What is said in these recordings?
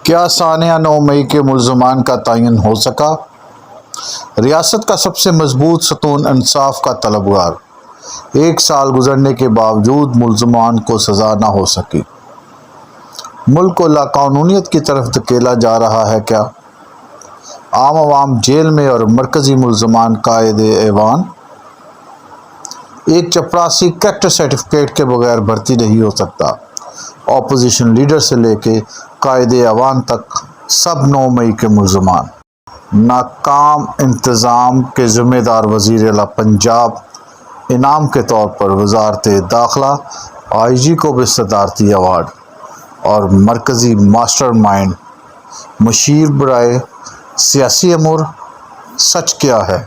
کیا سانحہ 9 مئی کے ملزمان کا تعین ہو سکا؟ ریاست کا سب سے مضبوط ستون انصاف کا طلبگار، 1 سال گزرنے کے باوجود ملزمان کو سزا نہ ہو سکی۔ ملک کو لاقانونیت کی طرف دھکیلا جا رہا ہے کیا؟ عام عوام جیل میں اور مرکزی ملزمان قائد ایوان۔ ایک چپراسی کریکٹر سرٹیفکیٹ کے بغیر بھرتی نہیں ہو سکتا۔ اپوزیشن لیڈر سے لے کے قائد ایوان تک سب 9 مئی کے ملزمان۔ ناکام انتظام کے ذمہ دار وزیر اعلیٰ پنجاب، انعام کے طور پر وزارت داخلہ، آئی جی کو بھی صدارتی ایوارڈ، اور مرکزی ماسٹر مائنڈ مشیر برائے سیاسی امور۔ سچ کیا ہے؟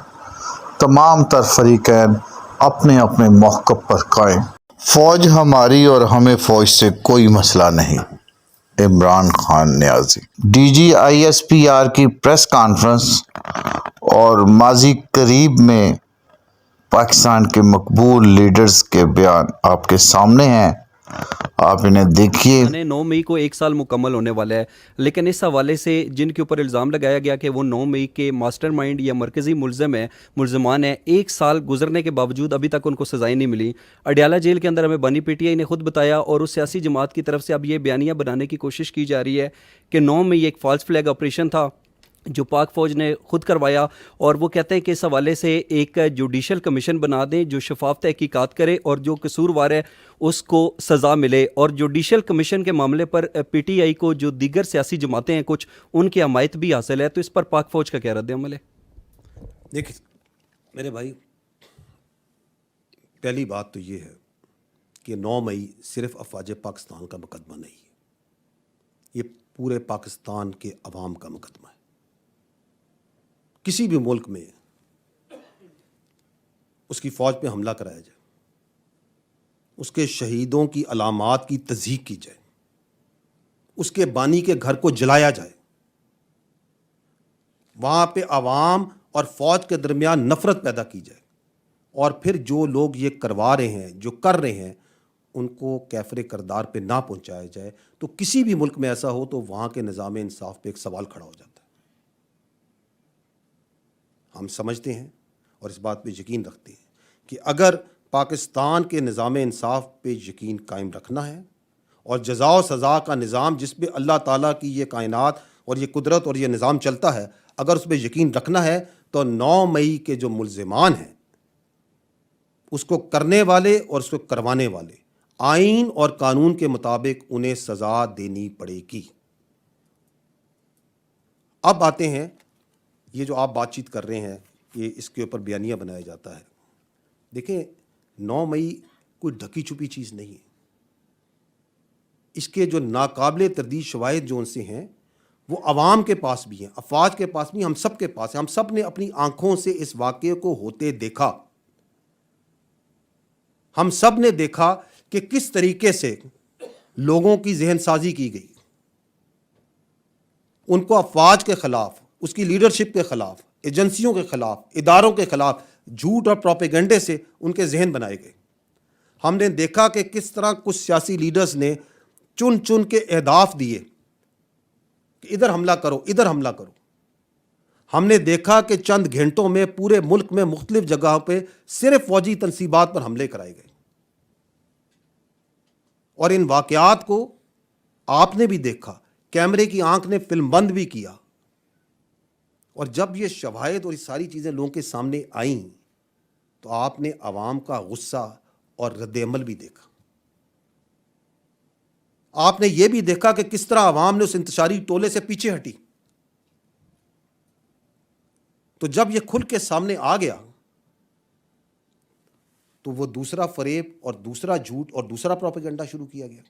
تمام تر فریقین اپنے اپنے موقف پر قائم۔ فوج ہماری اور ہمیں فوج سے کوئی مسئلہ نہیں۔ Imran Khan Niazi. D G I S P R کی پریس کانفرنس اور ماضی قریب میں پاکستان کے مقبول لیڈرز کے بیان آپ کے سامنے ہیں، آپ انہیں دیکھیے۔ 9 مئی کو 1 سال مکمل ہونے والا ہے، لیکن اس حوالے سے جن کے اوپر الزام لگایا گیا کہ وہ 9 مئی کے ماسٹر مائنڈ یا مرکزی ملزمان ہیں، 1 سال گزرنے کے باوجود ابھی تک ان کو سزائیں نہیں ملی۔ اڈیالہ جیل کے اندر ہمیں بانی پی ٹی آئی نے خود بتایا، اور اس سیاسی جماعت کی طرف سے اب یہ بیانیہ بنانے کی کوشش کی جا رہی ہے کہ 9 مئی ایک فالس فلیگ آپریشن تھا جو پاک فوج نے خود کروایا، اور وہ کہتے ہیں کہ اس حوالے سے ایک جوڈیشل کمیشن بنا دیں جو شفاف تحقیقات کرے اور جو قصوروار ہے اس کو سزا ملے۔ اور جوڈیشل کمیشن کے معاملے پر پی ٹی آئی کو جو دیگر سیاسی جماعتیں ہیں کچھ، ان کی حمایت بھی حاصل ہے، تو اس پر پاک فوج کا کیا رد عمل ہے؟ دیکھیں میرے بھائی، پہلی بات تو یہ ہے کہ 9 مئی صرف افواج پاکستان کا مقدمہ نہیں ہے، یہ پورے پاکستان کے عوام کا مقدمہ ہے۔ کسی بھی ملک میں اس کی فوج پہ حملہ کرایا جائے، اس کے شہیدوں کی علامات کی تصدیق کی جائے، اس کے بانی کے گھر کو جلایا جائے، وہاں پہ عوام اور فوج کے درمیان نفرت پیدا کی جائے، اور پھر جو لوگ یہ کروا رہے ہیں، جو کر رہے ہیں، ان کو کیفر کردار پہ نہ پہنچایا جائے، تو کسی بھی ملک میں ایسا ہو تو وہاں کے نظام انصاف پہ ایک سوال کھڑا ہو جاتا ہے۔ ہم سمجھتے ہیں اور اس بات پہ یقین رکھتے ہیں کہ اگر پاکستان کے نظام انصاف پہ یقین قائم رکھنا ہے، اور جزا و سزا کا نظام جس پہ اللہ تعالیٰ کی یہ کائنات اور یہ قدرت اور یہ نظام چلتا ہے، اگر اس پہ یقین رکھنا ہے تو 9 مئی کے جو ملزمان ہیں، اس کو کرنے والے اور اس کو کروانے والے، آئین اور قانون کے مطابق انہیں سزا دینی پڑے گی۔ اب آتے ہیں، یہ جو آپ بات چیت کر رہے ہیں، یہ اس کے اوپر بیانیہ بنایا جاتا ہے۔ دیکھیں 9 مئی کوئی ڈھکی چھپی چیز نہیں ہے، اس کے جو ناقابل تردید شواہد جو ان سے ہیں وہ عوام کے پاس بھی ہیں، افواج کے پاس بھی، ہم سب کے پاس ہیں۔ ہم سب نے اپنی آنکھوں سے اس واقعے کو ہوتے دیکھا، ہم سب نے دیکھا کہ کس طریقے سے لوگوں کی ذہن سازی کی گئی، ان کو افواج کے خلاف، اس کی لیڈرشپ کے خلاف، ایجنسیوں کے خلاف، اداروں کے خلاف جھوٹ اور پروپیگنڈے سے ان کے ذہن بنائے گئے۔ ہم نے دیکھا کہ کس طرح کچھ سیاسی لیڈرز نے چن چن کے اہداف دیے کہ ادھر حملہ کرو، ادھر حملہ کرو۔ ہم نے دیکھا کہ چند گھنٹوں میں پورے ملک میں مختلف جگہوں پہ صرف فوجی تنصیبات پر حملے کرائے گئے، اور ان واقعات کو آپ نے بھی دیکھا، کیمرے کی آنکھ نے فلم بند بھی کیا، اور جب یہ شواہد اور یہ ساری چیزیں لوگوں کے سامنے آئیں تو آپ نے عوام کا غصہ اور رد عمل بھی دیکھا۔ آپ نے یہ بھی دیکھا کہ کس طرح عوام نے اس انتشاری ٹولے سے پیچھے ہٹی۔ تو جب یہ کھل کے سامنے آ گیا تو وہ دوسرا فریب اور دوسرا جھوٹ اور دوسرا پروپیگنڈا شروع کیا گیا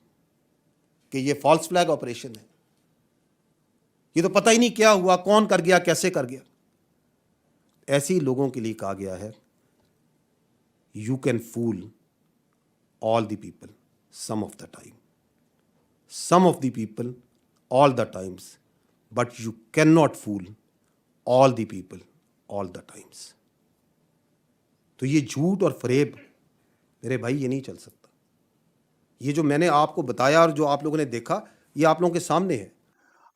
کہ یہ فالس فلیگ آپریشن ہے، یہ تو پتہ ہی نہیں کیا ہوا، کون کر گیا، کیسے کر گیا۔ ایسی لوگوں کے لیے کہا گیا ہے you can fool all the people some of the time, some of the people all the times, but you can not fool all the people all the times. تو یہ جھوٹ اور فریب میرے بھائی یہ نہیں چل سکتا۔ یہ جو میں نے آپ کو بتایا اور جو آپ لوگوں نے دیکھا، یہ آپ لوگوں کے سامنے ہے۔